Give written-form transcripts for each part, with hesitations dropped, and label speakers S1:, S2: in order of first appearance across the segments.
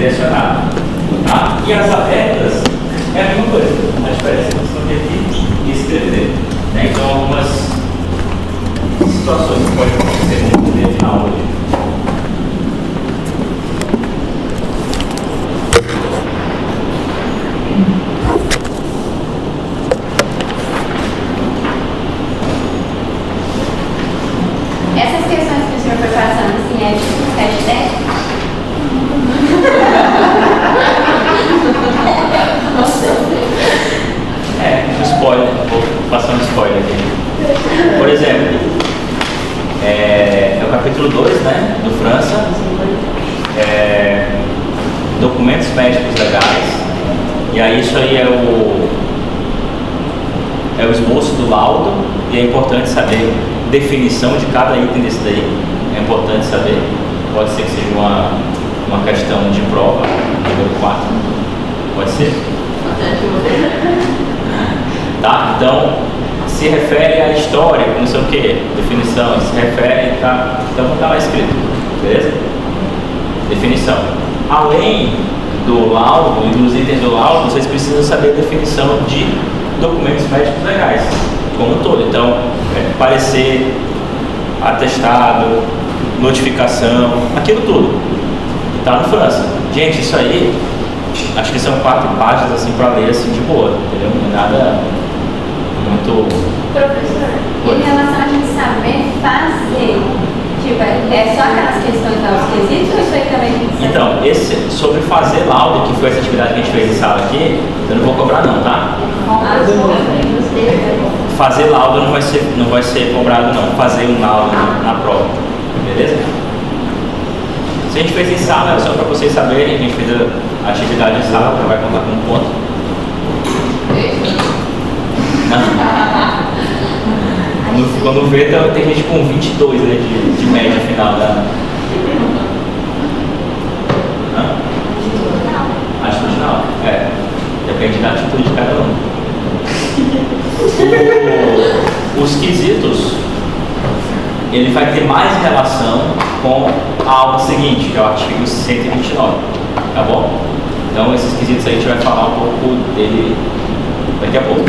S1: direcionado. Tá? E as abertas é a mesma coisa. A diferença é questão de aqui e escrever. Né? Então, algumas situações que podem acontecer no poder na aula hoje.
S2: Essas questões que o senhor foi passando, assim, é tipo teste técnico?
S1: Spoiler, vou passar um spoiler aqui. Por exemplo, é o capítulo 2, né, do França, documentos médicos legais, e aí isso aí é o esboço do laudo, e é importante saber definição de cada item desse daí, é importante saber, pode ser que seja uma questão de prova, número 4, pode ser? Tá? Então, se refere à história, não sei o que, definição, se refere, tá? Então não está lá escrito, beleza? Definição. Além do laudo e dos itens do laudo, vocês precisam saber a definição de documentos médicos legais, como um todo. Então, parecer, atestado, notificação, aquilo tudo. Tá no França. Gente, isso aí, acho que são 4 páginas assim para ler assim de boa, entendeu? Não é nada muito.
S2: Professor, em relação a gente saber fazer, tipo, é só aquelas questões dos quesitos ou isso aí também tem que ser?
S1: Então, esse sobre fazer laudo, que foi essa atividade que a gente fez em sala aqui, eu não vou cobrar não, tá? Fazer laudo não vai ser cobrado não, fazer um laudo na prova, beleza? Se a gente fez em sala, era só para vocês saberem, a gente fez a atividade em sala, vai contar com um ponto. Quando vê, tem gente com 22, né, de média final da... Atitudinal? Depende da atitude de cada um. Os quesitos, ele vai ter mais relação com a aula seguinte, que é o artigo 129, tá bom? Então esses quesitos aí a gente vai falar um pouco dele daqui a pouco.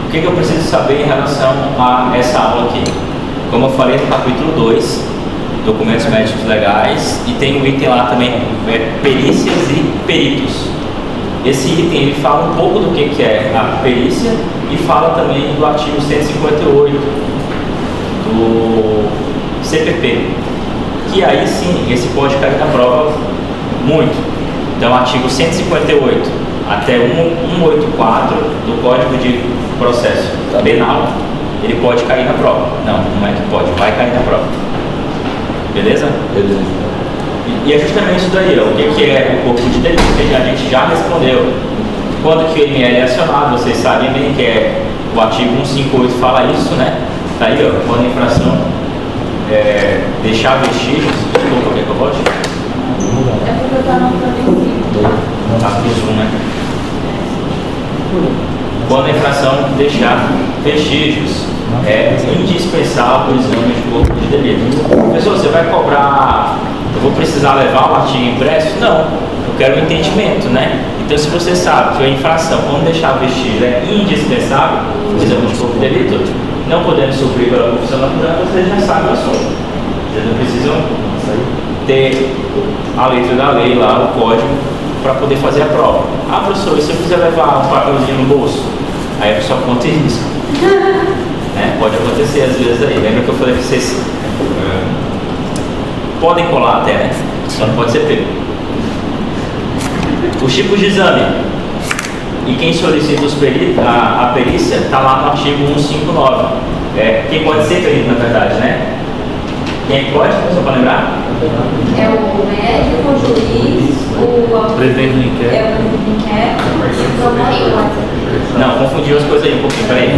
S1: O que eu preciso saber em relação a essa aula aqui? Como eu falei no capítulo 2, documentos médicos legais, e tem um item lá também, perícias e peritos. Esse item ele fala um pouco do que é a perícia e fala também do artigo 158 do CPP, que aí sim, esse pode cair na prova muito. Então, artigo 158 até 184 do Código de Processo Penal, ele pode cair na prova. Não é que pode, vai cair na prova. Beleza?
S3: Beleza.
S1: E é justamente isso daí, ó, o que é o corpo de delito, que a gente já respondeu. Quando que o ML é acionado, vocês sabem bem que é o artigo 158 fala isso, né? Tá aí, ó, quando a infração deixar vestígios, desculpa, quer que eu volte?
S2: É porque eu estou anotando em cima.
S1: Tá pro zoom, né? Quando a infração deixar vestígios, é indispensável o exame de corpo de delito. Professor, você vai cobrar, eu vou precisar levar o artigo impresso? Não, eu quero um entendimento, né? Então, se você sabe que a infração, quando deixar vestígio, é indispensável o exame de corpo de delito, não podendo suprir pela confissão natural, vocês já sabem o assunto. Vocês não precisam ter a letra da lei lá, o código, para poder fazer a prova. Ah, professor, e se eu quiser levar um papelzinho no bolso? Aí a pessoa conta risco. Né? Pode acontecer às vezes aí. Lembra que eu falei que vocês podem colar até, né? Só não pode ser pego. Os tipos de exame. E quem solicita a perícia está lá no artigo 159. Quem pode ser perito, na verdade, né? Quem pode? Só para lembrar?
S2: É o médico, o juiz, o
S3: Presidente do inquérito.
S2: É o inquérito.
S1: Não, confundi as coisas aí um pouquinho, peraí.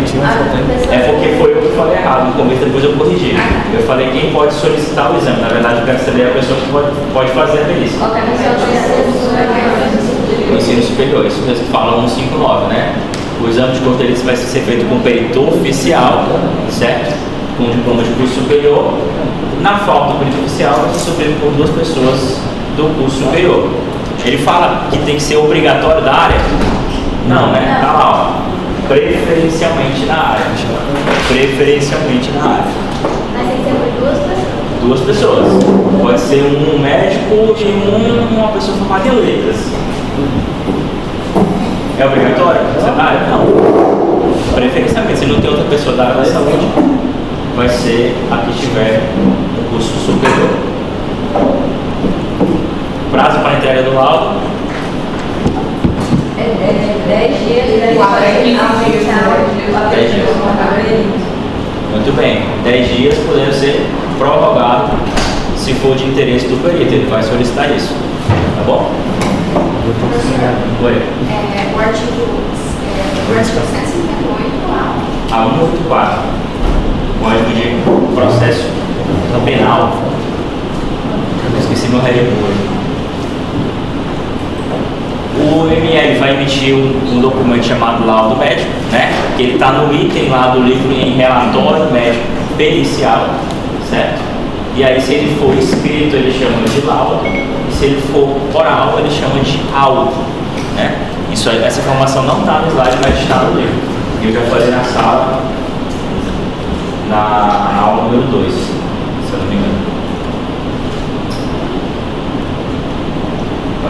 S1: É porque foi eu que falei errado no começo, depois eu corrigi. Eu falei quem pode solicitar o exame. Na verdade, eu quero saber a pessoa que pode fazer a perícia.
S2: Qualquer pessoa
S1: O ensino superior, isso mesmo que fala 159, né? O exame de corpo de delito vai ser feito com um perito oficial, certo? Com diploma de curso superior. Na falta do perito oficial, vai ser feito por 2 pessoas do curso superior. Ele fala que tem que ser obrigatório da área? Não, né? Tá lá, ó. Preferencialmente na área. Preferencialmente na área.
S2: Mas tem que ser por duas pessoas.
S1: Duas pessoas. Pode ser um médico e uma pessoa formada em letras. É obrigatório? Você tá área? Não. Preferencialmente, se não tem outra pessoa da área da saúde, vai ser a que tiver um curso superior. Prazo para entrega do laudo?
S2: 10 dias, 10 dias.
S1: Muito bem. 10 dias podendo ser prorrogado se for de interesse do perito. Ele vai solicitar isso. Tá bom? Oi.
S2: O artigo 158 lá.
S1: A 184. Código de Processo Penal. Eu esqueci meu relevo hoje. O ML vai emitir um documento chamado laudo médico, né? Que ele está no item lá do livro em relatório médico pericial, certo? E aí, se ele for escrito, ele chama de laudo, e se ele for oral, ele chama de auto, né? Essa informação não está no slide, mas está no livro. Eu já falei na sala, na aula número 2, se eu não me engano.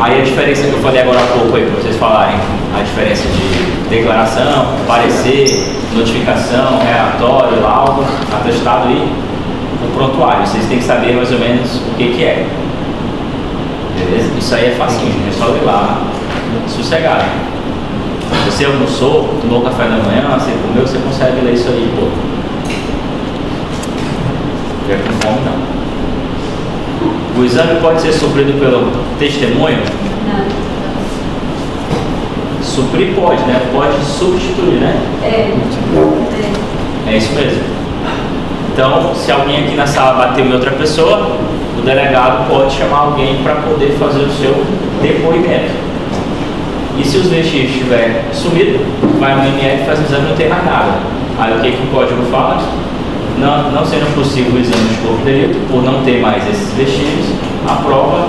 S1: Aí a diferença que eu falei agora há pouco aí para vocês falarem, a diferença de declaração, parecer, notificação, relatório, laudo, atestado e o prontuário. Vocês têm que saber mais ou menos o que é. Beleza? Isso aí é facinho, é só ir lá, sossegado. Você almoçou, tomou café da manhã, você comeu, você consegue ler isso aí, pô. Não é com fome não. O exame pode ser suprido pelo testemunho?
S2: Não.
S1: Suprir pode, né? Pode substituir, né? É isso mesmo. Então, se alguém aqui na sala bateu em outra pessoa, o delegado pode chamar alguém para poder fazer o seu depoimento. E se os vestígios estiverem sumidos, vai no ML, faz o exame e não tem mais nada. Aí o que o código fala? Não sendo possível o exame de corpo de delito, por não ter mais esses vestígios, a prova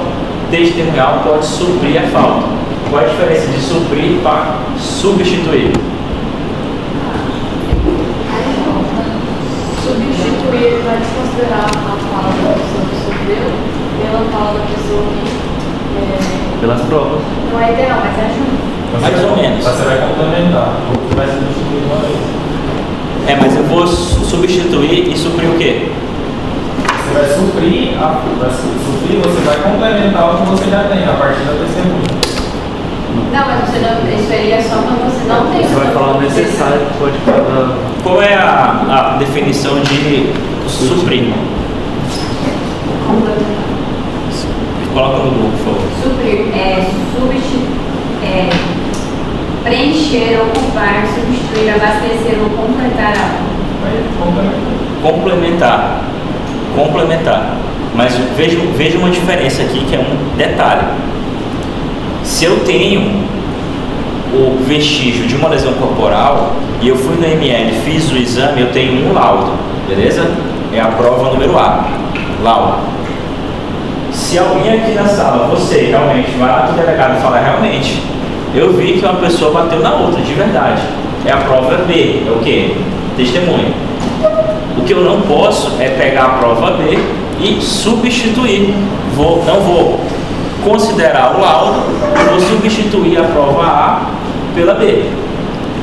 S1: testemunhal pode suprir a falta. Qual é a diferença de suprir para substituir?
S3: Substituir vai desconsiderar a fala da pessoa que sofreu pela fala da pessoa que...
S1: Pelas provas.
S2: Não é ideal, mas ajuda.
S1: Mais ou menos.
S4: Você vai complementar, ou vai substituir uma vez.
S1: Mas eu vou substituir e suprir o quê?
S4: Você vai suprir, você vai complementar o que você já tem a partir da testemunha.
S2: Não, mas você não, isso aí é só quando você não tem.
S5: Você vai falar o necessário que pode cada.
S1: Qual é a definição de suprir? Coloca no Google, por favor.
S2: Suprir preencher, ocupar, substituir, abastecer ou completar algo.
S1: Complementar. Mas veja uma diferença aqui, que é um detalhe. Se eu tenho o vestígio de uma lesão corporal e eu fui no ML, fiz o exame, eu tenho um laudo, beleza? É a prova número A, laudo. Se alguém aqui na sala, você realmente vai lá pro delegado e fala, realmente, eu vi que uma pessoa bateu na outra, de verdade. É a prova B, é o quê? Testemunha. O que eu não posso é pegar a prova B e substituir. Não vou considerar o laudo, vou substituir a prova A pela B.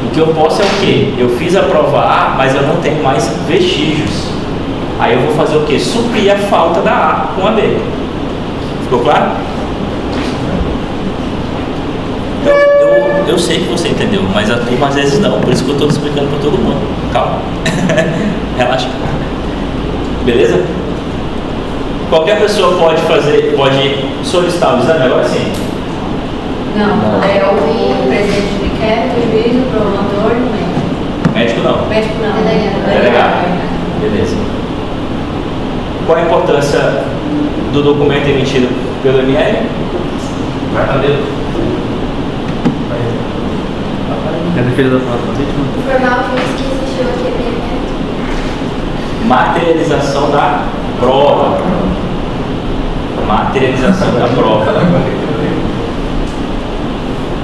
S1: O que eu posso é o quê? Eu fiz a prova A, mas eu não tenho mais vestígios. Aí eu vou fazer o quê? Suprir a falta da A com a B. Ficou claro? Eu sei que você entendeu, mas a turma às vezes não, por isso que eu estou explicando para todo mundo. Calma. Relaxa. Beleza? Qualquer pessoa pode solicitar o exame agora sim?
S2: Não, é o presidente do inquérito, o juiz, o promotor e o médico.
S1: Médico não.
S2: Médico não.
S1: Delegado. Beleza. Qual a importância do documento emitido pelo ML?
S4: Vai estar dentro.
S5: É a defesa da própria vítima?
S2: Informar o juiz que existiu o requerimento.
S1: Materialização da prova. Materialização da prova.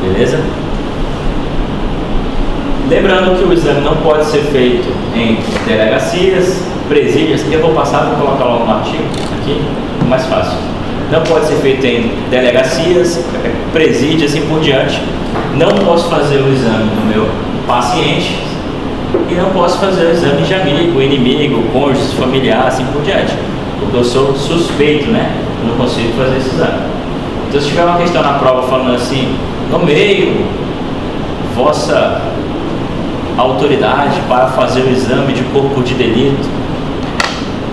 S1: Beleza? Lembrando que o exame não pode ser feito em delegacias, presídios, que eu vou passar, vou colocar logo no artigo aqui, mais fácil. Não pode ser feito em delegacias, presídios e por diante. Não posso fazer o exame do meu paciente e não posso fazer o exame de amigo, inimigo, cônjuge, familiar, assim por diante. Porque eu sou suspeito, né? Eu não consigo fazer esse exame. Então, se tiver uma questão na prova falando assim, nomeio vossa autoridade para fazer o exame de corpo de delito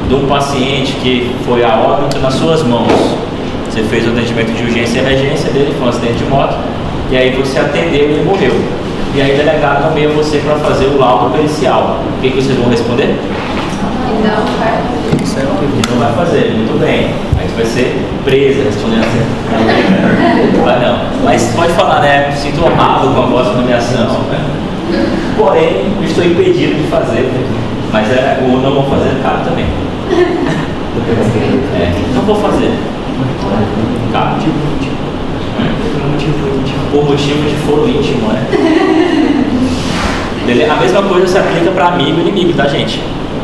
S1: de um paciente que foi a óbito nas suas mãos. Você fez o atendimento de urgência e emergência dele, foi um acidente de moto, e aí você atendeu e ele morreu. E aí o delegado nomeia você para fazer o laudo pericial. O que vocês vão responder? Não vai fazer, muito bem. Aí você vai ser presa respondendo assim. Vai não. Mas pode falar, né? Sinto honrado com a vossa nomeação. Porém, estou impedido de fazer. Mas o não vou fazer cabe também. Não vou fazer. Cabe. Por motivo de foro íntimo, né? A mesma coisa se aplica para amigo e inimigo, tá, gente?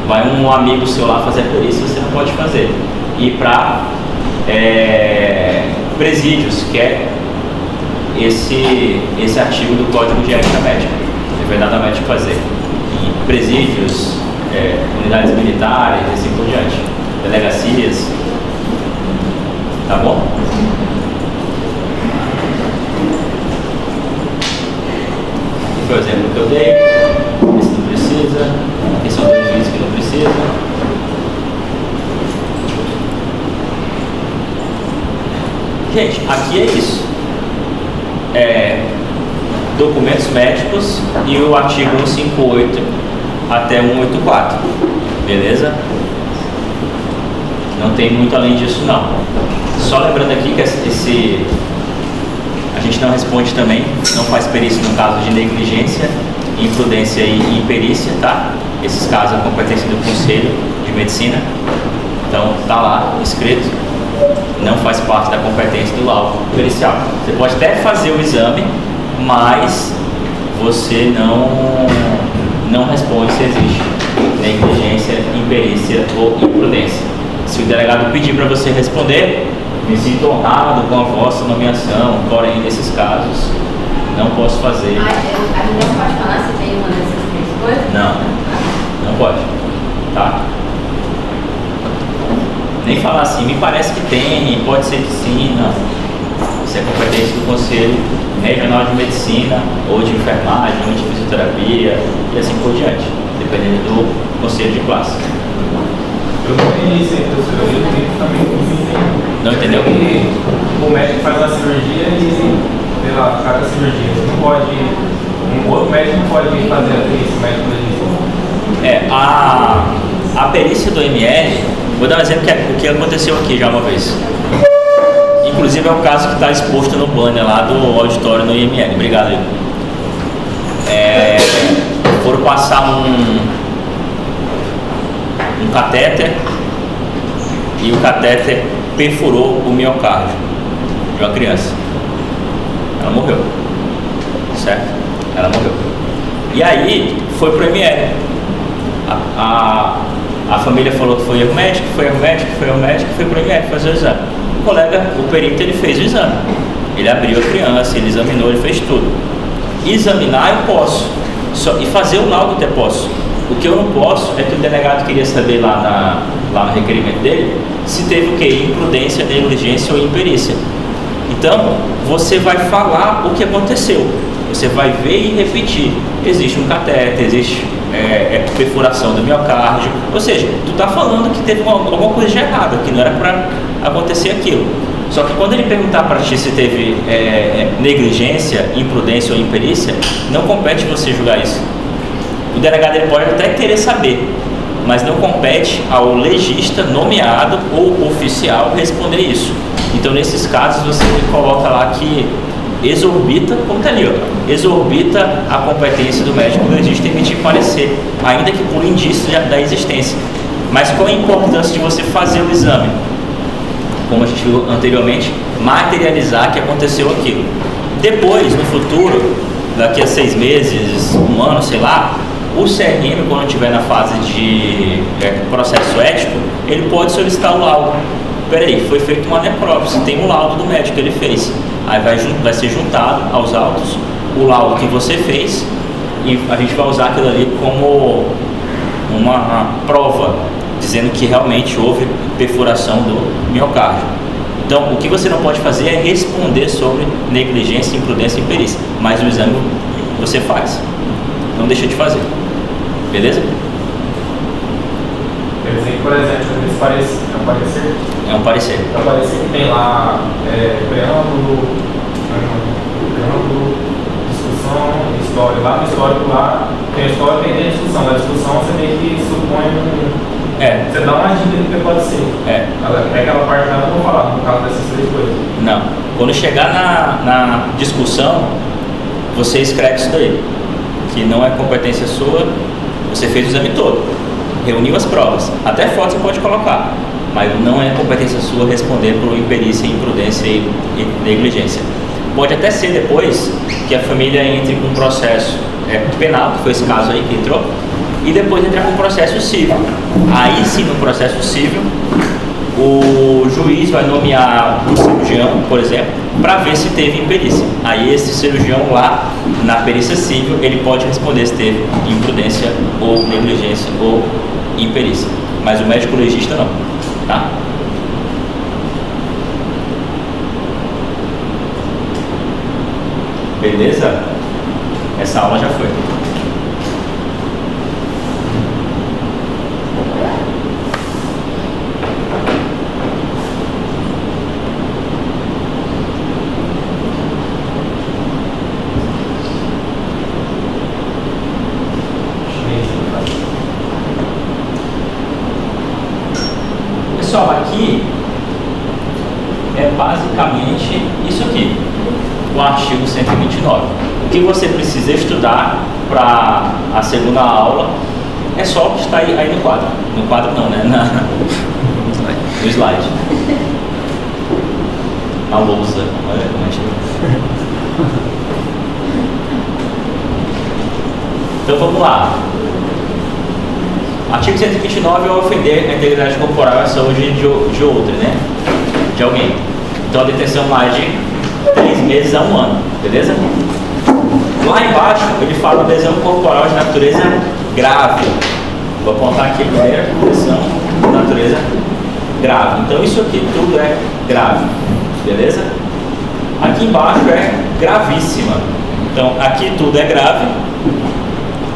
S1: Vai um amigo seu lá fazer a perícia, você não pode fazer. E para presídios, que é esse artigo do Código de Ética Médica. É verdadeiramente fazer. Em presídios, unidades militares, e assim por diante. Delegacias. Tá bom? Esse foi o exemplo que eu dei. Esse não precisa. Aqui são dois vídeos que não precisa. Gente, aqui é isso. Documentos médicos e o artigo 158 até 184. Beleza? Não tem muito além disso, não. Só lembrando aqui que a gente não responde também, não faz perícia no caso de negligência, imprudência e imperícia, tá? Esses casos é competência do Conselho de Medicina. Então, tá lá escrito, não faz parte da competência do laudo pericial. Você pode até fazer o exame, mas você não responde se existe negligência, imperícia ou imprudência. Se o delegado pedir para você responder, me sinto honrado com a vossa nomeação, porém, nesses casos, não posso fazer.
S2: A gente não pode falar se tem uma dessas três coisas?
S1: Não pode, tá? Nem falar assim, me parece que tem, pode ser que sim, não. Isso é competência do Conselho Regional de Medicina, ou de enfermagem, ou de fisioterapia, e assim por diante, dependendo do conselho de classe.
S4: Eu não entendi isso aí, professor. Eu também
S1: não entendeu?
S4: O médico faz a cirurgia e, sei lá, cada cirurgia. Não pode. Um outro médico não pode fazer a perícia, o médico legista.
S1: A perícia do ML, vou dar um exemplo que aconteceu aqui já uma vez. Inclusive é o caso que está exposto no banner lá do auditório no IML. Obrigado, Igor. Foram passar um catéter e o catéter perfurou o miocárdio de uma criança. Ela morreu. Certo? Ela morreu. E aí foi pro ML. A família falou que foi erro médico, foi pro ML fazer o exame. O colega, o perito, ele fez o exame. Ele abriu a criança, ele examinou, ele fez tudo. Examinar eu posso. E fazer o laudo até posso. O que eu não posso é que o delegado queria saber lá no requerimento dele se teve o quê? Imprudência, negligência ou imperícia. Então, você vai falar o que aconteceu. Você vai ver e repetir. Existe um catéter, existe perfuração do miocárdio. Ou seja, tu está falando que teve alguma coisa de errada, que não era para acontecer aquilo. Só que quando ele perguntar para ti se teve negligência, imprudência ou imperícia, não compete você julgar isso. O delegado ele pode até querer saber, mas não compete ao legista nomeado ou oficial responder isso. Então, nesses casos, você coloca lá que exorbita, como está ali, ó, exorbita a competência do médico legista em emitir parecer, ainda que por indício da existência. Mas qual a importância de você fazer o exame? como a gente viu anteriormente, materializar que aconteceu aquilo. Depois, no futuro, daqui a 6 meses, 1 ano, sei lá, o CRM, quando estiver na fase de processo ético, ele pode solicitar o laudo. Peraí, foi feita uma necrópsia, tem um laudo do médico que ele fez. Aí vai ser juntado aos autos o laudo que você fez e a gente vai usar aquilo ali como uma prova, dizendo que realmente houve perfuração do miocárdio. Então, o que você não pode fazer é responder sobre negligência, imprudência e imperícia, mas o exame você faz. Não deixa de fazer. Beleza?
S4: Quer dizer que, por exemplo, esse parecer, é um parecer?
S1: É um parecer.
S4: É um parecer que tem lá preâmbulo, discussão, história. Lá no histórico, lá tem a história e tem a discussão. Na discussão você meio que supõe você dá uma dica do que pode ser. É aquela parte que eu não vou falar, no caso dessas 3 coisas.
S1: Não. Quando chegar na discussão, você escreve isso daí. Que não é competência sua, você fez o exame todo, reuniu as provas, até foto você pode colocar, mas não é competência sua responder por imperícia, imprudência e negligência. Pode até ser depois que a família entre com um processo penal, que foi esse caso aí que entrou, e depois entrar com um processo civil. Aí sim, no processo civil, o juiz vai nomear um cirurgião, por exemplo, para ver se teve imperícia. Aí esse cirurgião lá, na perícia civil, ele pode responder se teve imprudência ou negligência ou imperícia. Mas o médico legista não, tá? Beleza? Essa aula já foi. Pessoal, aqui é basicamente isso aqui, o artigo 129. O que você precisa estudar para a segunda aula é só o que está aí no quadro. No quadro não, né? No slide. Na lousa. Olha como é que... Então vamos lá. Artigo 129 é ofender a integridade corporal e a saúde de outra, né? De alguém. Então a detenção mais de 3 meses a 1 ano, beleza? Lá embaixo ele fala de lesão corporal de natureza grave. Vou apontar aqui a primeira lesão de natureza grave. Então isso aqui tudo é grave, beleza? Aqui embaixo é gravíssima. Então aqui tudo é grave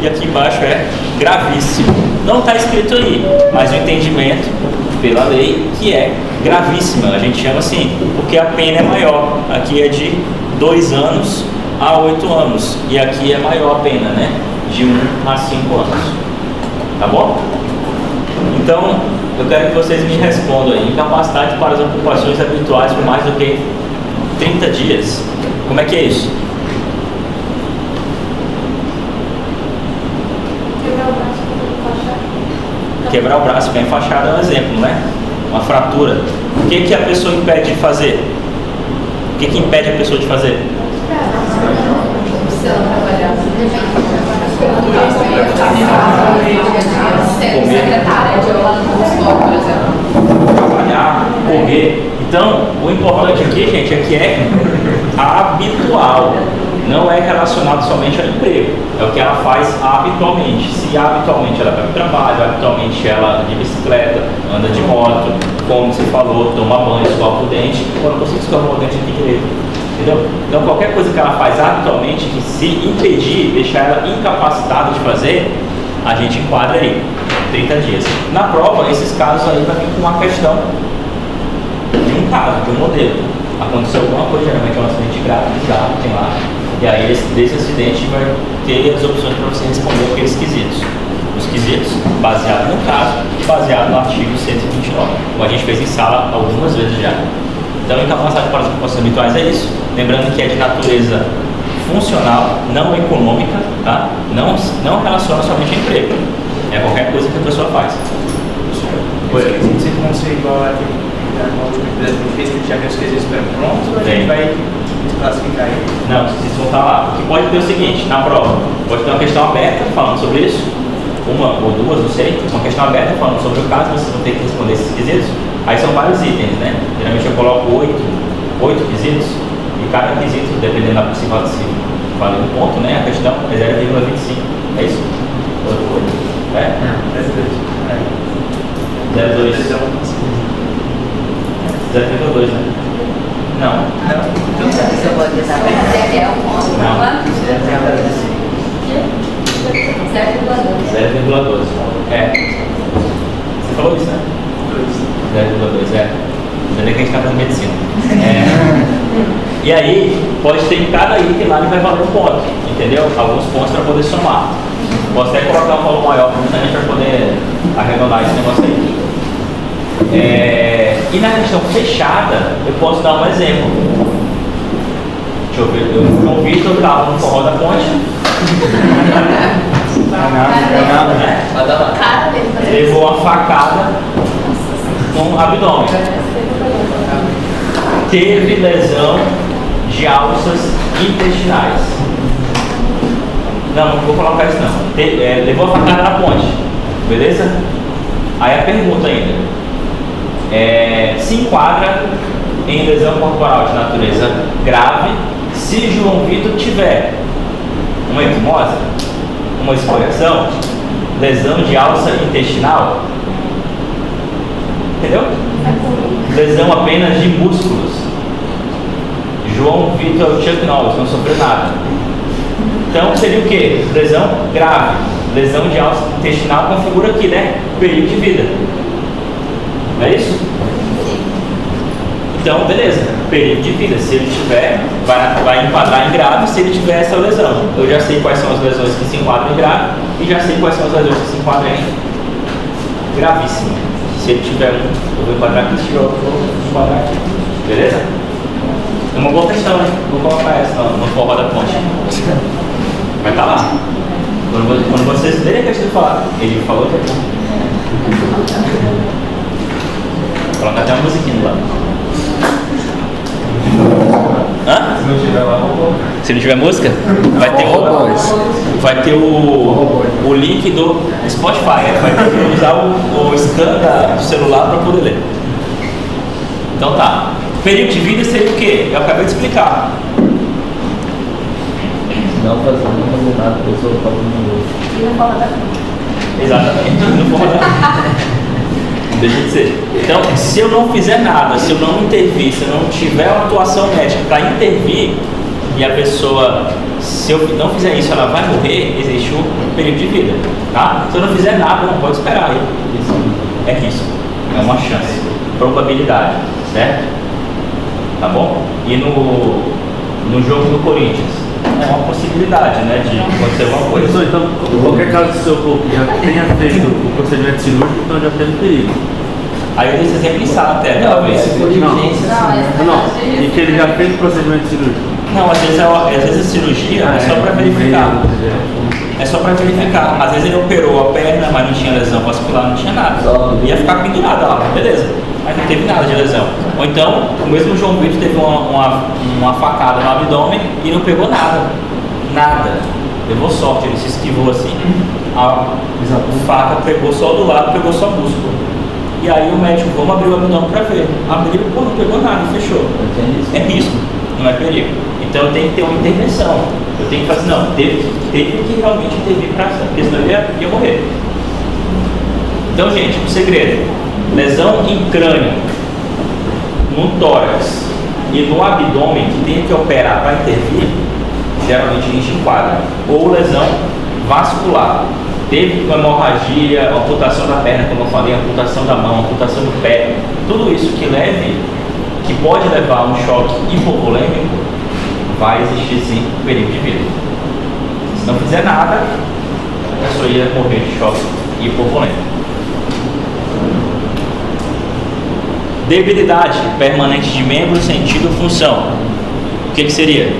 S1: e aqui embaixo é gravíssimo. Não está escrito aí, mas o entendimento pela lei que é gravíssima. A gente chama assim, porque a pena é maior. Aqui é de 2 anos a 8 anos. E aqui é maior a pena, né? De 1 a 5 anos. Tá bom? Então, eu quero que vocês me respondam aí. Incapacidade para as ocupações habituais por mais do que 30 dias. Como é que é isso? Quebrar o braço bem enfaixado é um exemplo, né? Uma fratura. O que a pessoa impede de fazer? O que impede a pessoa de fazer? Trabalhar, correr. Então, o importante aqui, gente, é que é habitual. Não é relacionado somente ao emprego, é o que ela faz habitualmente. Se habitualmente ela vai para o trabalho, habitualmente ela anda de bicicleta, anda de moto, como você falou, toma banho, escova o dente, eu não consigo escovar o dente aqui direito, entendeu? Então qualquer coisa que ela faz habitualmente, que se impedir, deixar ela incapacitada de fazer, a gente enquadra aí, 30 dias. Na prova, esses casos aí vai vir com uma questão de um caso, de um modelo. Aconteceu alguma coisa, geralmente é um acidente grave, bizarro, tem lá. E aí, desse acidente, vai ter as opções para você responder aqueles quesitos. Os quesitos, baseado no caso e baseado no artigo 129, como a gente fez em sala algumas vezes já. Então, incapacidade para as ocupações habituais é isso. Lembrando que é de natureza funcional, não econômica, tá? Não relaciona somente a emprego. É qualquer coisa que a pessoa faz.
S6: Não sei como ser igual a já que os quesitos prontos, a gente vai classificar ele.
S1: Não, vocês vão estar lá. O que pode ter o seguinte, na prova, pode ter uma questão aberta falando sobre isso, uma ou duas, não sei, uma questão aberta falando sobre o caso, vocês vão ter que responder esses quesitos. Aí são vários itens, né? Geralmente eu coloco 8 quesitos, e cada quesito, dependendo da se vale um ponto, né? A questão é 0,25. É isso? 8. É? 0,2. 0,2, né? Não.
S2: Você pode saber. É um ponto.
S1: Não.
S2: 0,12.
S1: 0,12. É. Você falou isso, né? 0,2, é. Ainda bem que a gente está fazendo medicina. E aí, pode ter em cada item lá que vai valer um ponto, entendeu? Alguns pontos para poder somar. Posso até colocar um valor maior justamente para poder arredondar esse negócio aí. E na questão fechada, eu posso dar um exemplo. Deixa eu ver, o João Vitor estava no forró da ponte. Levou uma facada no abdômen. Teve lesão de alças intestinais. Não vou colocar isso não. Levou a facada na ponte. Beleza? Aí a pergunta ainda. Se enquadra em lesão corporal de natureza grave se João Vitor tiver uma ecmose, uma escoriação, lesão de alça intestinal, entendeu? Lesão apenas de músculos. João Vitor Chuck Norris não sofreu nada. Então seria o que? Lesão grave. Lesão de alça intestinal configura aqui, né? Período de vida. Não é isso? Então, beleza. Período de vida. Se ele tiver, vai enquadrar em grave se ele tiver essa lesão. Eu já sei quais são as lesões que se enquadram em grave e já sei quais são as lesões que se enquadram em gravíssimo. Se ele tiver um, eu vou enquadrar aqui, se tiver outro, eu vou enquadrar aqui. Beleza? É uma boa questão, né? Vou colocar essa no forró da ponte. Vai estar lá. Quando vocês lerem a questão de falar, ele falou que é bom. Coloca até uma musiquinha lá. Hã?
S4: Se não tiver lá, vou colocar.
S1: Se não tiver música, vai ter o link do Spotify. Vai ter que usar o scan do celular para poder ler. Então tá. Período de vida seria o quê? Eu acabei de explicar.
S5: Não fazer nada, a pessoa está no
S2: E não fala da frente.
S1: Exatamente. Não pode dar. Deixa de ser. Então, se eu não fizer nada, se eu não intervir, se eu não tiver uma atuação médica para intervir e a pessoa, se eu não fizer isso, ela vai morrer, existe um período de vida, tá? Se eu não fizer nada, não pode esperar aí. É risco, é uma chance, probabilidade, certo? Tá bom? E no jogo do Corinthians, é uma possibilidade, né, de acontecer alguma coisa.
S5: Então, qualquer caso do seu corpo que já tenha feito o procedimento cirúrgico, então já teve perigo.
S1: Aí eu dei esse exemplo em sala até, talvez.
S5: Não, e que ele já fez o procedimento cirúrgico.
S1: Não, às vezes a cirurgia é só para verificar. É só para verificar. Às vezes ele operou a perna, mas não tinha lesão vascular, não tinha nada. Ia ficar pendurado lá, beleza. Mas não teve nada de lesão. Ou então, o mesmo João Vitor teve uma facada no abdômen e não pegou nada. Nada. Levou sorte, ele se esquivou assim. A faca pegou só do lado, pegou só músculo. E aí o médico, vamos abrir o abdômen para ver. Abriu, pô, não pegou nada, fechou. É risco, não é perigo. Então eu tenho que ter uma intervenção. Eu tenho que fazer, não, teve que realmente intervir para essa, porque senão ele ia morrer. Então, gente, o segredo: lesão em crânio, no tórax e no abdômen que tem que operar para intervir, geralmente a gente enquadra. Ou lesão vascular. Teve uma hemorragia, amputação da perna, como eu falei, amputação da mão, amputação do pé, tudo isso que pode levar a um choque hipovolêmico, vai existir sim um período de vida. Se não fizer nada, a pessoa ia morrer de choque hipovolêmico. Debilidade permanente de membro, sentido, função. O que seria?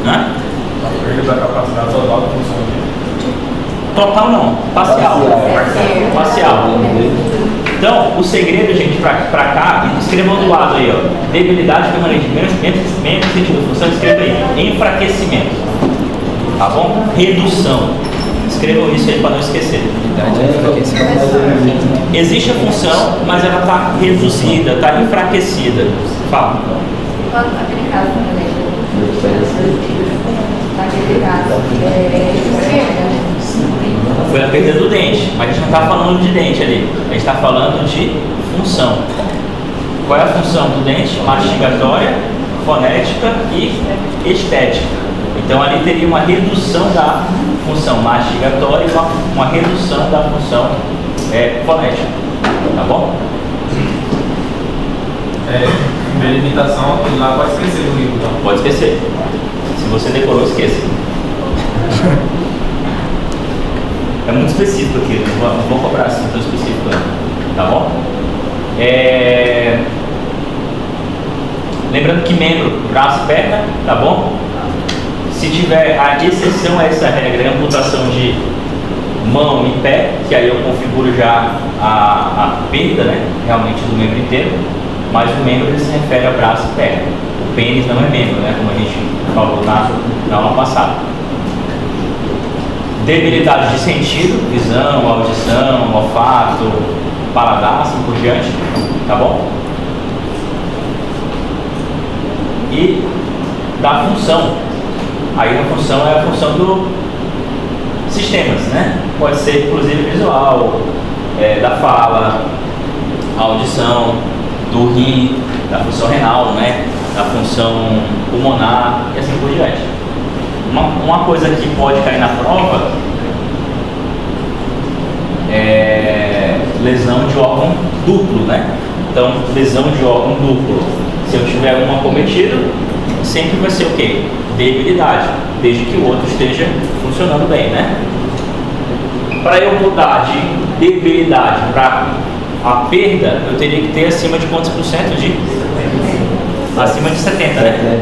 S4: A perda da capacidade total de função.
S1: Total não, parcial. Parcial. Então, o segredo, gente, pra cá, escrevam do lado aí, ó. Debilidade permanente, menos sentido, função, escreva aí. Enfraquecimento. Tá bom? Redução. Escrevam isso aí para não esquecer. Existe a função, mas ela está reduzida, está enfraquecida. Fala.
S2: Aquele caso também. Naquele caso,
S1: foi a perda do dente, mas a gente não está falando de dente ali. A gente está falando de função. Qual é a função do dente? Mastigatória, fonética e estética. Então ali teria uma redução da função mastigatória e uma redução da função fonética. Tá bom?
S4: Delimitação, lá pode esquecer do livro, não?
S1: Pode esquecer. Se você decorou, esqueça. É muito específico aqui, não vou cobrar assim tão específico, tá bom? Lembrando que membro, braço e perna, tá bom? Se tiver a exceção a essa regra, a amputação de mão e pé, que aí eu configuro já a perda, né, realmente do membro inteiro, mas o membro ele se refere a braço e perna. O pênis não é membro, né, como a gente falou na aula passada. Debilidade de sentido, visão, audição, olfato, paladar, assim por diante, tá bom? E da função. Aí a função é a função do sistemas, né? Pode ser inclusive visual, da fala, audição, do rim, da função renal, né? Da função pulmonar e assim por diante. Uma coisa que pode cair na prova é lesão de órgão duplo, né? Então, lesão de órgão duplo, se eu tiver um acometido, sempre vai ser o quê? Debilidade, desde que o outro esteja funcionando bem, né? Para eu mudar de debilidade para a perda, eu teria que ter acima de quantos por cento de? Acima de 70, né?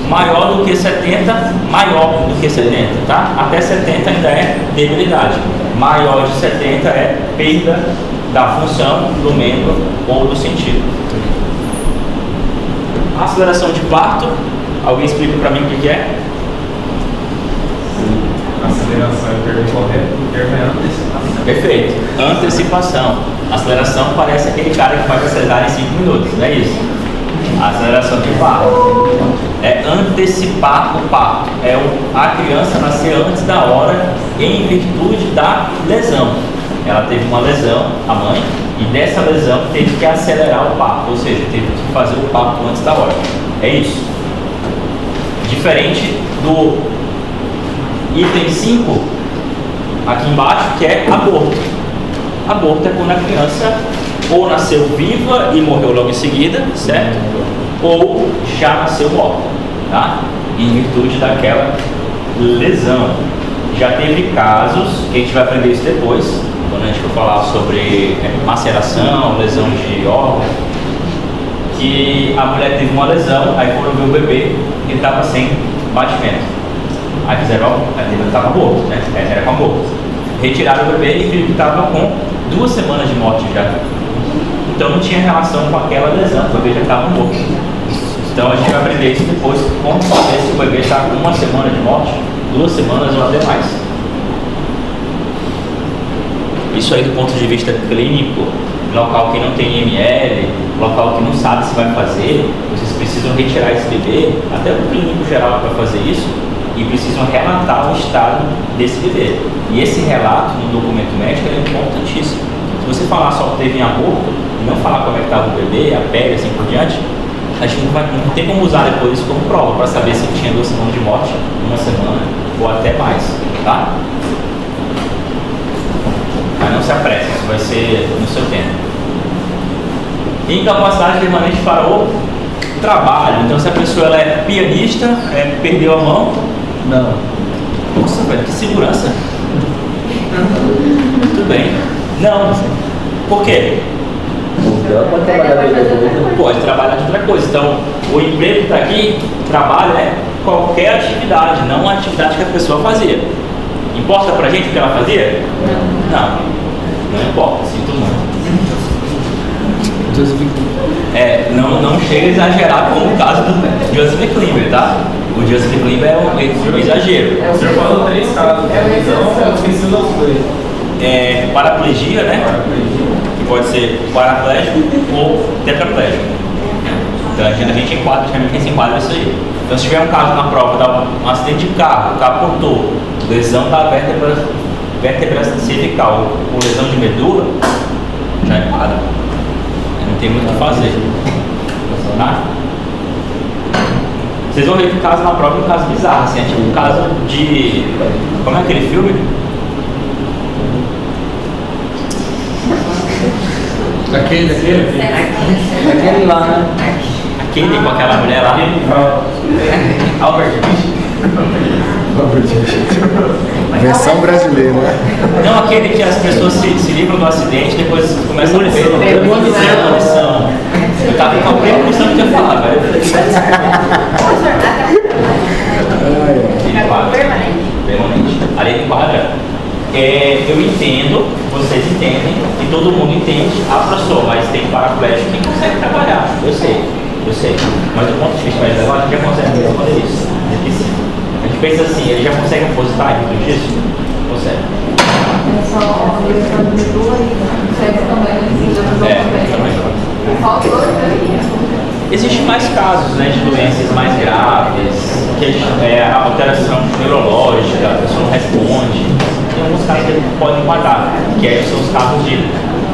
S1: Maior do que 70, maior do que 70, tá? Até 70 ainda é debilidade. Maior de 70 é perda da função do membro ou do sentido. Aceleração de parto. Alguém explica para mim o que é?
S4: Aceleração é o termo correto, o termo é antecipação.
S1: Perfeito. Antecipação. Aceleração parece aquele cara que pode acelerar em 5 minutos, não é isso? Aceleração de parto. É antecipar o parto. É a criança nascer antes da hora em virtude da lesão. Ela teve uma lesão, a mãe, e dessa lesão teve que acelerar o parto, ou seja, teve que fazer o parto antes da hora. É isso. Diferente do item 5, aqui embaixo, que é aborto. Aborto é quando a criança ou nasceu viva e morreu logo em seguida, certo? Ou já nasceu morta, tá? Em virtude daquela lesão. Já teve casos, que a gente vai aprender isso depois, quando a gente for falar sobre maceração, lesão de órgão, que a mulher teve uma lesão, aí foram ver o bebê e ele estava sem batimento. Aí fizeram, ele estava morto, né? Era com aborto. Retiraram o bebê e viram que estava com 2 semanas de morte já. Então não tinha relação com aquela lesão, o bebê já estava morto. Então a gente vai aprender isso depois, como saber se o bebê está com 1 semana de morte, 2 semanas ou até mais. Isso aí do ponto de vista clínico, local que não tem IML, local que não sabe se vai fazer, vocês precisam retirar esse bebê, até o clínico geral vai fazer isso, e precisam relatar o estado desse bebê. E esse relato no documento médico é importantíssimo. Se você falar só que teve em aborto, e não falar como é que estava o bebê, a pele, assim por diante, a gente não tem como usar depois isso como prova para saber se tinha 2 semanas de morte, 1 semana ou até mais, tá? Mas não se apresse, isso vai ser no seu tempo. Incapacidade permanente para o trabalho. Então, se a pessoa ela é pianista, perdeu a mão.
S5: Não.
S1: Nossa, velho, que segurança. Tudo bem. Não. Por quê?
S5: Pode trabalhar de outra coisa.
S1: Pode trabalhar de outra coisa. Então, o emprego que está aqui, trabalho é qualquer atividade, não a atividade que a pessoa fazia. Importa pra gente o que ela fazia? Não importa, sinto muito. Não chega a exagerar como o caso do Joseph Klimber, tá? O Joseph Klimber é um exagero.
S4: O senhor falou 3 casos, então eu esqueci os outros 2.
S1: Paraplegia, né? Que pode ser paraplégico ou tetraplégico. Então a gente enquadra, geralmente se enquadra isso aí. Então se tiver um caso na prova, dá um acidente de carro, capotou, lesão da vértebra cervical ou lesão de medula, já enquadra. Não tem muito o que fazer. Tá? Vocês vão ver que o caso na prova é um caso bizarro, assim, é tipo um caso de... Como é aquele filme?
S7: Aquele lá, né?
S1: Aquele com aquela mulher lá. Albert.
S8: Versão brasileira, né?
S1: Não aquele que as pessoas se livram do acidente e depois começam a morrer. Premonição. Eu tava com a premonição que eu ia falar, velho. Permanente. Ali ele enquadra. Eu entendo, vocês entendem, e todo mundo entende. Professor, mas tem paraplégico que consegue trabalhar. Eu sei. Mas do ponto de vista mais elevado, a gente já consegue responder isso. A gente pensa assim, ele já consegue aposentar em tudo isso? Consegue.
S3: É só a questão de medula e consegue também.
S1: Existem mais casos, né, de doenças mais graves, que a alteração neurológica, a pessoa não responde. Tem alguns casos que podem enquadrar, que são os casos de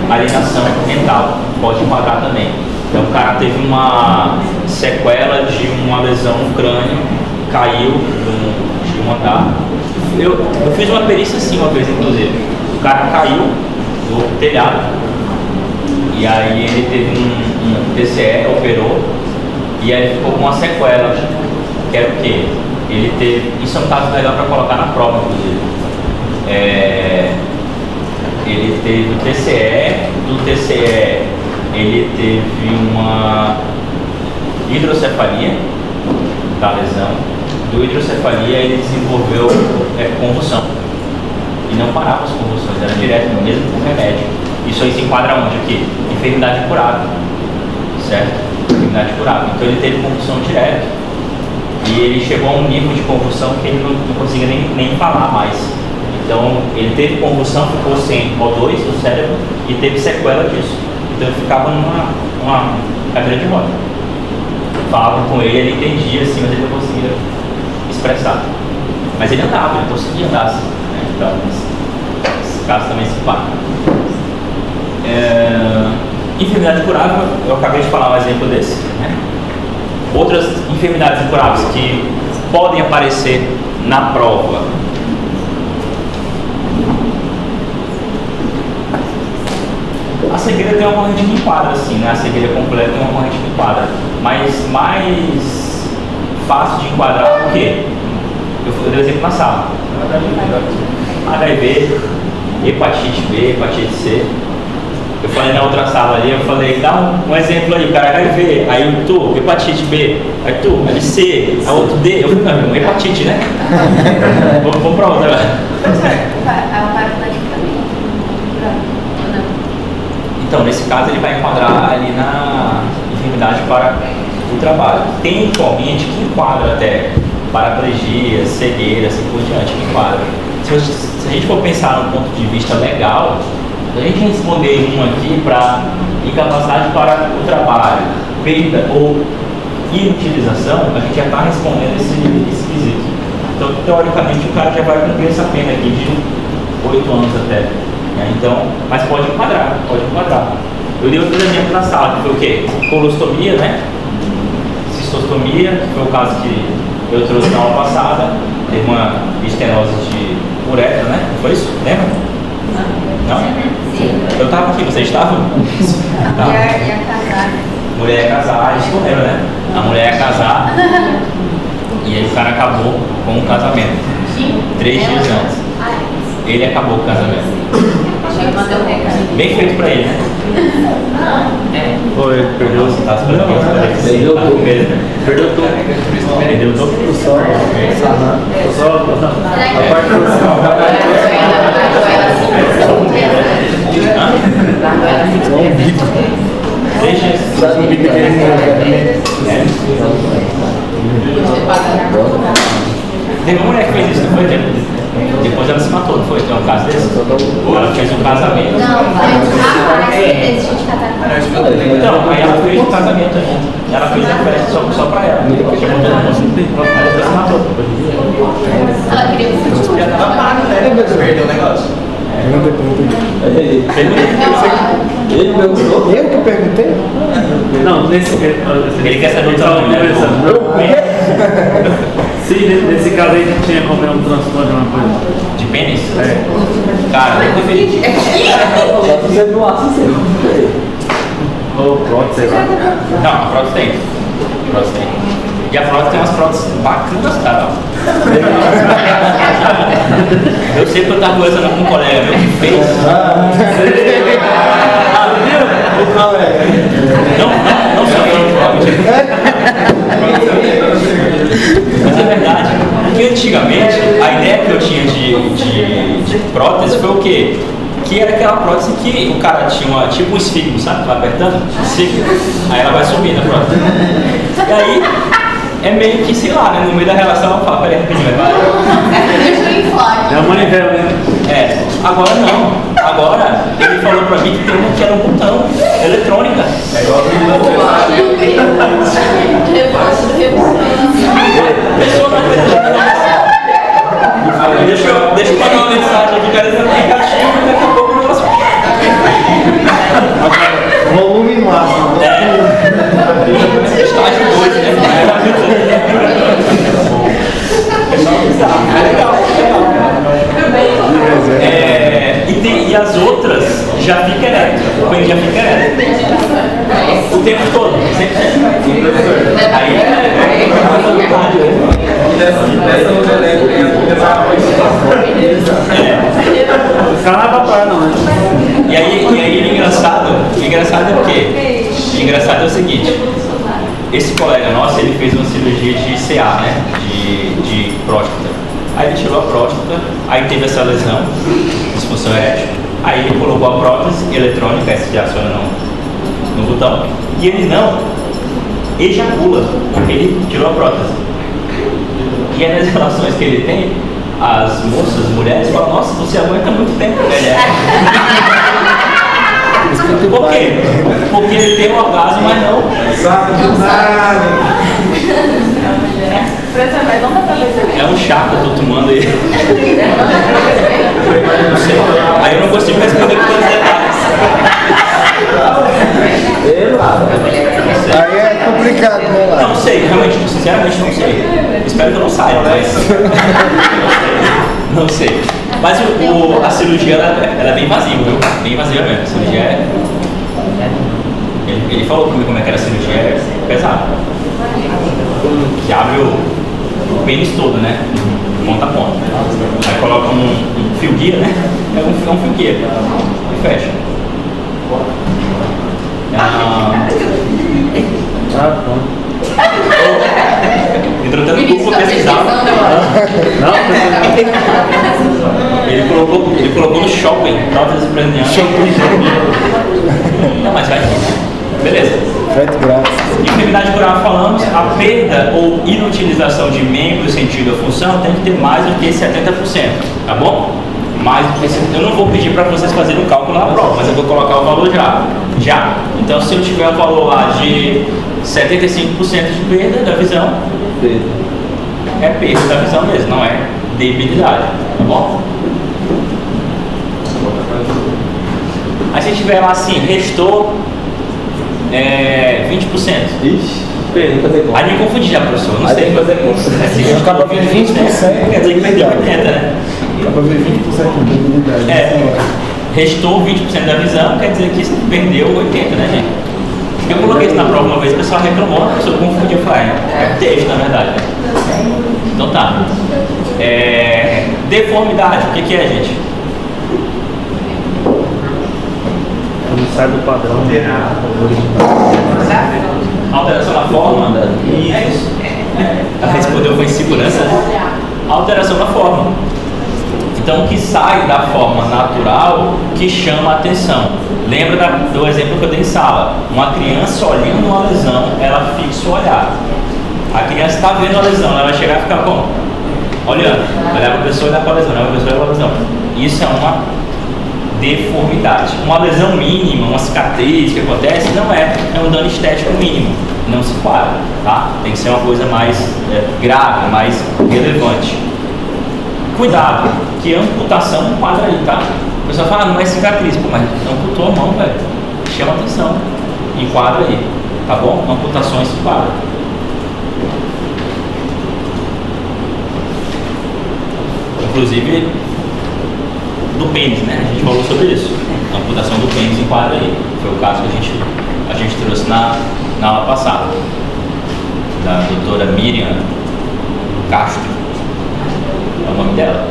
S1: alienação mental, pode enquadrar também. Então o cara teve uma sequela de uma lesão no crânio, caiu de um andar. Eu fiz uma perícia assim uma vez, inclusive. O cara caiu do telhado e aí ele teve um TCE, operou, e aí ele ficou com uma sequela, que era o quê? Ele teve, isso é um caso legal para colocar na prova, inclusive. Ele teve o TCE, do TCE ele teve uma hidrocefalia da lesão, do hidrocefalia ele desenvolveu convulsão e não parava as convulsões, era direto, mesmo com remédio. Isso aí se enquadra onde aqui? Enfermidade curável, certo? Enfermidade curável. Então ele teve convulsão direto e ele chegou a um nível de convulsão que ele não conseguia nem falar mais. Então ele teve convulsão, ficou sem O2 no cérebro e teve sequela disso. Então ele ficava numa cadeira de roda. Falavam com ele entendia assim, mas ele não conseguia expressar. Mas ele andava, ele conseguia andar assim, né? Então, esse caso também se paga. Enfermidade curável, eu acabei de falar um exemplo desse, né? Outras enfermidades incuráveis que podem aparecer na prova. A cegueira tem uma corrente que enquadra, assim, né? A cegueira completa tem uma corrente que enquadra. Mas mais fácil de enquadrar o quê? Eu dei exemplo na sala. HIV, hepatite B, hepatite C. Eu falei na outra sala ali, eu falei, dá um exemplo aí, o cara HIV, aí tu, hepatite B, aí tu, aí C, aí outro D, eu falei, não, hepatite, né? Vamos pra outra agora. Então, nesse caso, ele vai enquadrar ali na enfermidade para o trabalho. Tem atualmente que enquadra até paraplegia, cegueira, assim por diante, que enquadra. Se a gente for pensar no ponto de vista legal, se a gente responder um aqui para incapacidade para o trabalho, perda ou inutilização, a gente já está respondendo esse quesito. Então, teoricamente, o cara já vai cumprir essa pena aqui de 8 anos até. Então, mas pode enquadrar. Eu dei outro exemplo na sala, que foi o quê? Colostomia, né? Cistostomia, que foi o caso que eu trouxe na aula passada. Teve uma estenose de uretra, né? Não foi isso? Lembra? Não?
S2: Sim.
S1: Eu estava aqui, vocês estavam?
S2: Ia casar.
S1: Mulher ia casar, a gente não lembra, né? A mulher ia casar e aí o cara acabou com o casamento. 3 dias antes. Ele acabou com o casamento.
S2: Ele mandou um recado.
S1: Bem feito pra ele, né?
S5: Foi, perdeu.
S1: Perdeu tudo.
S5: Perdeu tudo.
S1: Perdeu tudo.
S5: Só a parte
S1: Deixa. Teve uma mulher que fez isso, não foi? Depois ela se matou, não foi? Tem um caso desse? Ela fez um casamento.
S2: Não, foi um rapaz que desistiu de catar com ela.
S1: Então, aí ela fez um casamento ainda. Ela fez a festa só pra ela. Chamou todo mundo. Aí depois se matou.
S2: Ela queria que você
S6: Perdeu o negócio.
S8: Ele perguntou? Eu que perguntei?
S5: Não, nesse
S1: Ele quer saber o tamanho, né?
S5: Se nesse caso aí tinha como um transplante, uma coisa.
S1: De pênis?
S5: É.
S1: Cara, eu nunca fiz.
S7: Só você não acha
S5: Ou prótese, sei lá.
S1: Não, a prótese tem. E a prótese tem umas próteses bacanas, cara. Eu sei que eu tava conversando com um colega meu que fez. Não sou eu, mas é verdade. Porque antigamente a ideia que eu tinha de prótese foi o quê? Que era aquela prótese que o cara tinha tipo um esfígmo, sabe? Vai apertando, esfígmo, aí ela vai subindo a prótese. E aí é meio que, sei lá, né? No meio da relação eu falo, peraí, rapidinho, vai.
S5: É a manivela, né?
S1: É, agora não. Agora ele falou pra mim que tem uma que era um botão eletrônica. É igual a Deixa eu mandar uma mensagem aqui, cara, desse aplicativo e daqui a pouco o negócio.
S8: Volume máximo.
S1: Estágio 2, né? É legal. E as outras já fica ereto. O pênis já fica ereto. O tempo todo. Sempre. Aí
S5: Calava pra não, né?
S1: E aí o engraçado é o quê? O engraçado é o seguinte, esse colega nosso, ele fez uma cirurgia de CA, né? De próstata. Aí ele tirou a próstata, aí teve essa lesão, disfunção erétil. Aí ele colocou a prótese eletrônica, essa que aciona no botão, e ele não ejacula, porque ele tirou a prótese. E aí nas relações que ele tem, as moças, as mulheres falam, nossa, você aguenta muito tempo, velho. Por quê? Porque ele tem um orgasmo, mas não.
S8: Sabe de nada.
S1: É um chá que eu tô tomando aí. Aí eu não consigo responder com todos os detalhes.
S8: Aí é complicado, né, lá?
S1: Não sei, realmente, sinceramente não sei. Espero que eu não saia, mas. Não sei. Mas a cirurgia ela é bem vazia, viu? Bem vazia mesmo. A cirurgia é. Ele falou pra mim como é que era a cirurgia, é pesado. Que abre o pênis todo, né? Ponta a ponta. Aí coloca um fio guia, né? É um fio guia. E fecha. Entrou tanto pouco pra pesquisar.
S5: Não?
S1: Ele colocou no shopping, prótese preniana. Não, mas vai. Beleza.
S8: Frete grátis.
S1: Enfermidade curável falamos, a perda ou inutilização de membro, sentido ou função tem que ter mais do que 70%, tá bom? Mais do que 70%. Eu não vou pedir para vocês fazerem um cálculo na prova, mas eu vou colocar o valor já. Então se eu tiver um valor lá de 75% de perda da visão, é perda da visão mesmo, não é debilidade, tá bom? Aí se tiver lá assim, restou 20%.
S7: Ixi, perdi fazer conta.
S1: Aí me confundi já, professor, não sei.
S7: Fazer conta.
S1: Se
S8: Acaba vendo 20%.
S1: quer dizer que perdeu 80%, né?
S8: Dá pra ver 20% de mobilidade.
S1: Restou 20% da visão, quer dizer que perdeu 80%, né, gente? Eu coloquei isso na prova uma vez, o pessoal reclamou, a pessoa confundiu, eu falei, é texto, na verdade. Então tá. Deformidade, o que é, gente?
S5: sai do padrão.
S1: Alteração na forma? Isso. Ela respondeu com insegurança. Alteração na forma. Então, o que sai da forma natural que chama a atenção. Lembra do exemplo que eu dei em sala? Uma criança olhando uma lesão, ela fixa o olhar. A criança está vendo a lesão, ela vai chegar e ficar como? Olhando. Olhar para a pessoa e olhar para a lesão, olhar para a pessoa e olhar para a lesão. Isso é uma deformidade. Uma lesão mínima, uma cicatriz que acontece, não é um dano estético mínimo. Não se enquadra, tá? Tem que ser uma coisa mais grave, mais relevante. Cuidado, que amputação enquadra aí, tá? O pessoal fala, não é cicatriz, pô, mas amputou a mão, velho. Chama atenção. Enquadra aí, tá bom? Amputações se enquadram. Inclusive do pênis, né? A gente falou sobre isso. A amputação do pênis enquadra aí. Foi o caso que a gente trouxe na aula passada. Da doutora Miriam Castro. É o nome dela.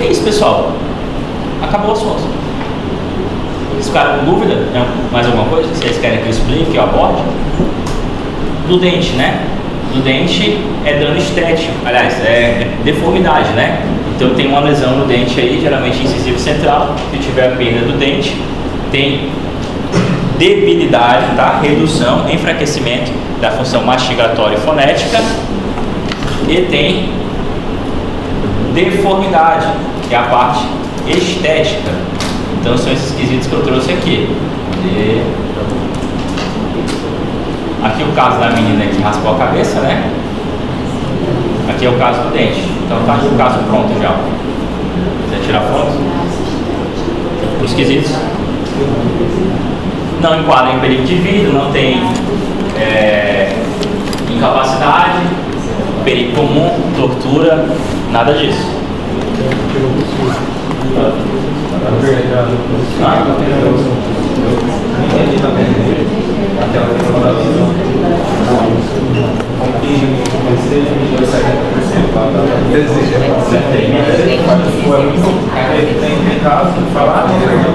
S1: É isso, pessoal. Acabou o assunto. Vocês ficaram com dúvida? Mais alguma coisa que vocês querem que eu explique, que eu aborde? Do dente, né? Do dente é dano estético. Aliás, é deformidade, né? Então tem uma lesão no dente aí, geralmente incisivo central. Se tiver a perda do dente, tem debilidade, tá? Redução, enfraquecimento da função mastigatória e fonética, e tem deformidade, que é a parte estética. Então são esses quesitos que eu trouxe aqui. Aqui o caso da menina que raspou a cabeça, né? Aqui é o caso do dente. Então tá aqui o caso pronto já. Quiser tirar foto? Os quesitos não enquadram em perigo de vida, não tem incapacidade, perigo comum, tortura, nada disso.
S4: Tem casos que falam,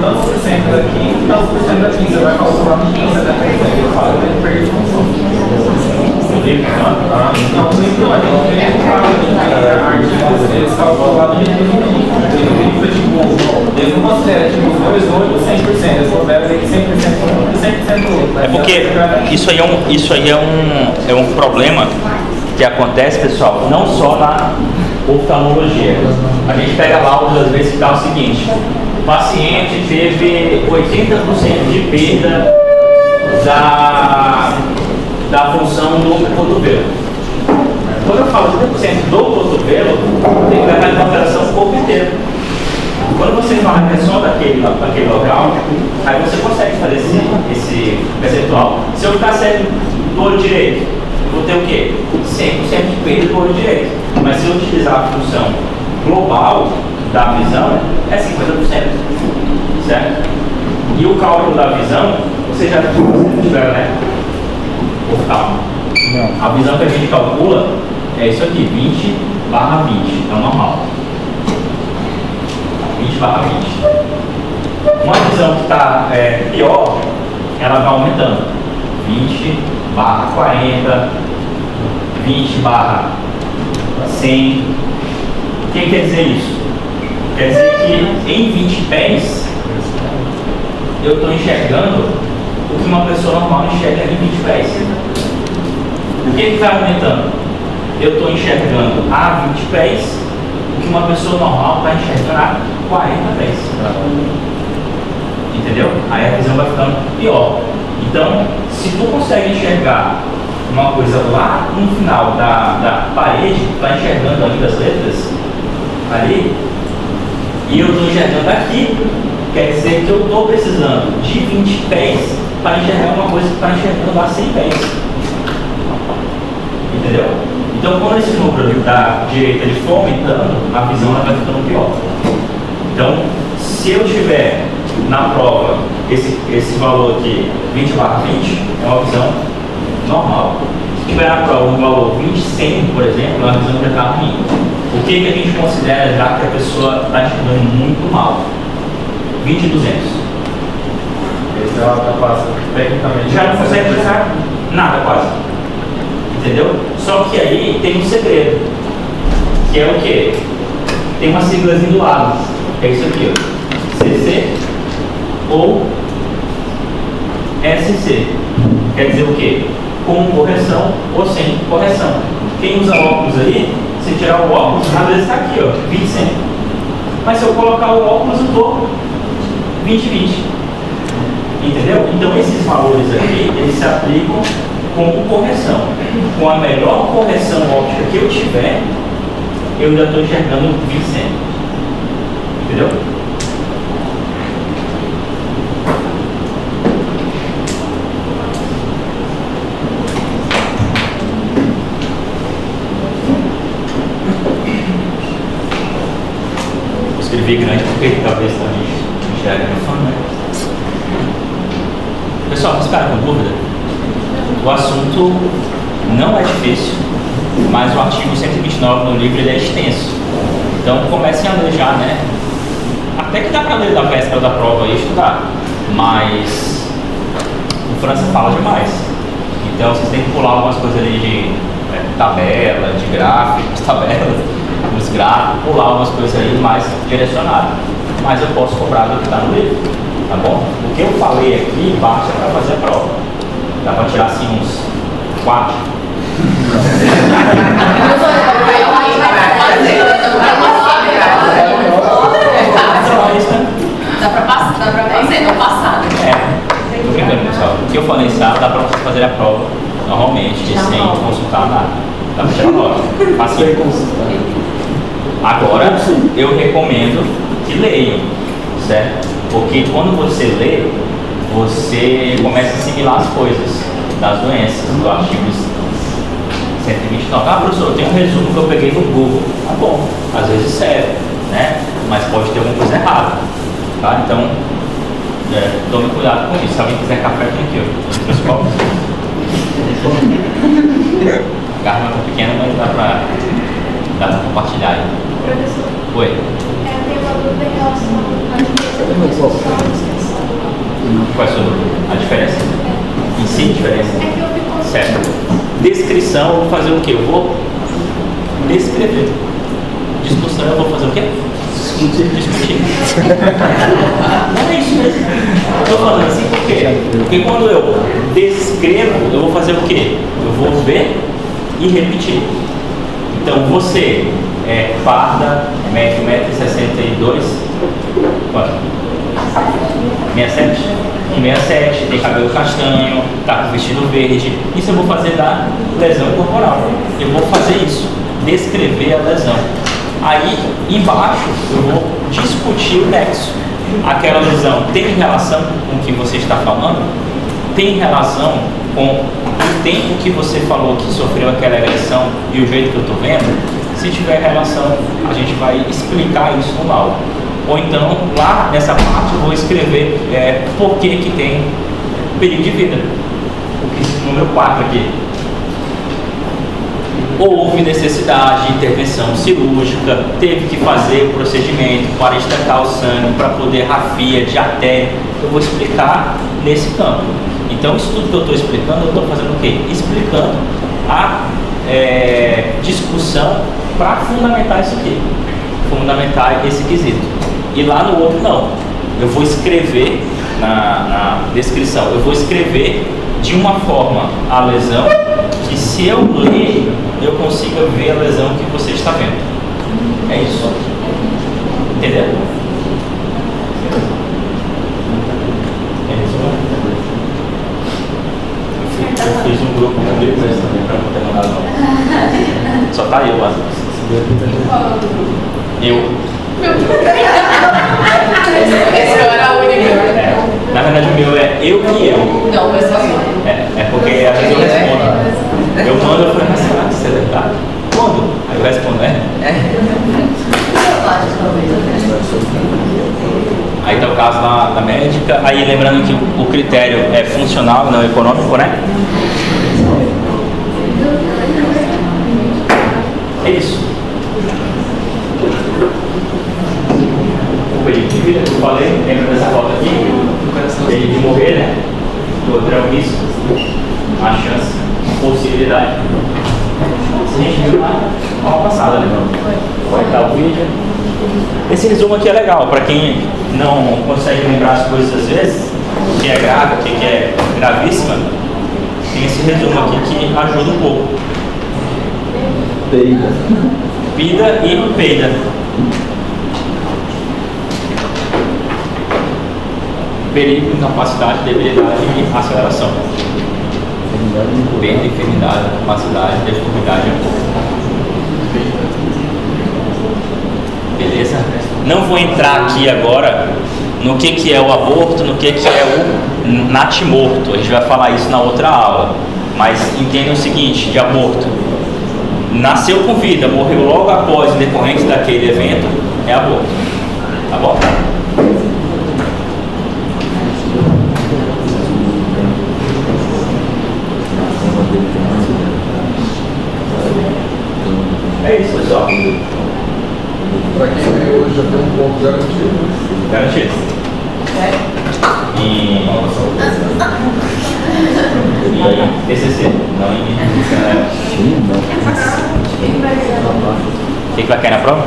S4: tantos por cento daqui, tantos por cento daqui, você vai calcular no 15, até 30%, fala, tem que perder função. Não, eles calculam lá no eles não consideram tipo 2, 8, 100%, eles consideram 100%.
S1: É porque isso aí é um problema que acontece, pessoal, não só na oftalmologia. A gente pega laudos às vezes que dá o seguinte: o paciente teve 80% de perda da função do cotovelo. Quando eu falo 80% do cotovelo, tem que levar em consideração o corpo inteiro. Quando você fala que é só daquele local, aí você consegue fazer esse percentual. Se eu ficar cego do olho direito, eu vou ter o quê? 100% de perda do olho direito. Mas se eu utilizar a função global da visão, é 50%. Certo? E o cálculo da visão, você já tiver, né? Oftalmo. A visão que a gente calcula é isso aqui, 20/20, é o normal. 20/20. Uma visão que está pior, ela vai aumentando. 20/40, 20/100. O que quer dizer isso? Quer dizer que em 20 pés eu estou enxergando o que uma pessoa normal enxerga em 20 pés. O que vai aumentando? Eu estou enxergando a 20 pés o que uma pessoa normal está enxergando a 40 pés. Entendeu? Aí a visão vai ficando pior. Então, se tu consegue enxergar uma coisa lá no final da parede, está enxergando ali das letras, ali, e eu estou enxergando aqui, quer dizer que eu estou precisando de 20 pés para enxergar uma coisa que está enxergando a 100 pés. Entendeu? Então, quando esse número da direita ele for aumentando, a visão ela vai ficando pior. Então, se eu tiver na prova esse valor aqui, 20/20, é uma visão normal. Se tiver na prova um valor 20/100, por exemplo, é uma visão que já está ruim. O que a gente considera já que a pessoa está estudando muito mal? 20,200.
S4: Esse ela passa tecnicamente.
S1: Já não consegue pensar nada quase. Entendeu? Só que aí tem um segredo. Que é o quê? Tem uma siglazinha do lado. É isso aqui, ó. CC ou SC. Quer dizer o quê? Com correção ou sem correção. Quem usa óculos aí, se tirar o óculos, às vezes está aqui, ó, 20/100. Mas se eu colocar o óculos, eu estou 20/20. Entendeu? Então esses valores aqui, eles se aplicam com correção. Com a melhor correção óptica que eu tiver, eu ainda estou enxergando 20/100. Entendeu? Escrevi grande porque talvez também enxergue no fã, né? Pessoal, vocês ficaram com dúvida? O assunto não é difícil, mas o artigo 129 no livro ele é extenso. Então comecem a ler já, né? Até que dá para ler da véspera da prova e estudar, mas o França fala demais. Então vocês têm que pular algumas coisas ali de tabela, de gráficos, tabelas, os gráficos, pular algumas coisas aí mais direcionadas. Mas eu posso cobrar do que está no livro, tá bom? O que eu falei aqui basta para fazer a prova. Dá para tirar assim uns 4.
S3: Dá pra fazer, não passar.
S1: Tô brincando, pessoal. O que eu falei, sabe, dá pra vocês fazerem a prova normalmente, sem consultar nada. Dá pra tirar nota. Assim. Agora, eu recomendo que leiam, certo? Porque quando você lê, você começa a assimilar as coisas das doenças, do artigo 129. Ah, professor, tem um resumo que eu peguei no Google. Tá bom, às vezes serve, né? Mas pode ter alguma coisa errada, tá? Então, tome cuidado com isso. Se alguém quiser café, tem aqui, ó. Pessoal. A garrafa tá pequena, mas dá pra compartilhar aí.
S3: Professor,
S1: Oi.
S3: eu tenho uma dúvida em relação à diferença da discussão e descrição.
S1: Qual é a sua dúvida? A diferença? Em si, a diferença?
S3: É que eu fico...
S1: Certo. Descrição, eu vou fazer o quê? Eu vou descrever. Discussão, eu vou fazer o quê? Discutir. Não é isso mesmo. Estou falando assim por quê? Porque quando eu descrevo, eu vou fazer o quê? Eu vou ver e repetir. Então, você é parda, mede 1,62 m. Quanto? 67? 67, tem cabelo castanho, tá com vestido verde. Isso eu vou fazer da lesão corporal. Eu vou fazer isso, descrever a lesão. Aí, embaixo, eu vou discutir o nexo. Aquela lesão tem relação com o que você está falando? Tem relação com o tempo que você falou que sofreu aquela agressão e o jeito que eu estou vendo? Se tiver relação, a gente vai explicar isso no laudo. Ou então, lá nessa parte, eu vou escrever por que tem perigo de vida. O número 4 aqui. Houve necessidade de intervenção cirúrgica, teve que fazer o procedimento para estancar o sangue, para poder rafia de artéria. Eu vou explicar nesse campo. Então, isso tudo que eu estou explicando, eu estou fazendo o quê? Explicando a discussão para fundamentar isso aqui, fundamentar esse quesito. E lá no outro, não. Eu vou escrever na descrição, eu vou escrever de uma forma a lesão que, se eu ler, eu consiga ver a lesão que você está vendo. É isso. Entendeu? Eu fiz um grupo comigo também para não ter mandado não. Só tá eu lá. Eu.
S3: Esse era o único.
S1: Na verdade o meu é eu e eu.
S3: Não, mas assim.
S1: É porque às vezes eu respondo. Eu mando, eu falei, será que você deve estar? Quando? Aí eu respondo, Aí tá o caso da médica. Aí lembrando que o critério é funcional, não econômico, né? É isso. período de vida que eu falei, lembra dessa foto aqui? Período de morrer, né? O outro é o risco, a chance, possibilidade. Se a gente viu na aula passada, né? Vai estar o vídeo. Esse resumo aqui é legal, para quem não consegue lembrar as coisas às vezes, o que é grave, o que é gravíssima, tem esse resumo aqui que ajuda um pouco.
S7: Peida.
S1: Vida e peida. Perigo, incapacidade, debilidade e aceleração. Perda, enfermidade, capacidade, deformidade. Beleza? Não vou entrar aqui agora no que é o aborto, no que é o natimorto. A gente vai falar isso na outra aula. Mas entenda o seguinte, de aborto. Nasceu com vida, morreu logo após em decorrência daquele evento, é aborto. Tá bom? É isso, pessoal.
S8: Para quem veio hoje já tem um ponto garantido.
S1: Garantido. Em TCC, não em o que vai cair na prova?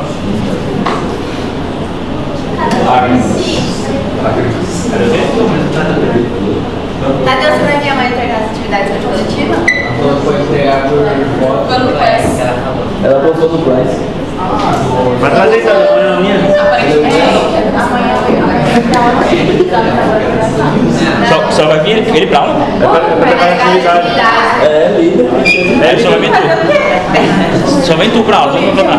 S2: Cadê você vai ver amanhã entregar as atividades positivas?
S8: Ela foi entregar por foto.
S2: Quando foi?
S7: Ela postou no Price.
S5: Vai trazer então, amanhã a minha.
S1: Só vai vir ele pra aula?
S7: É, líder.
S1: Só vai vir tu. Só vem tu pra aula, não vai pra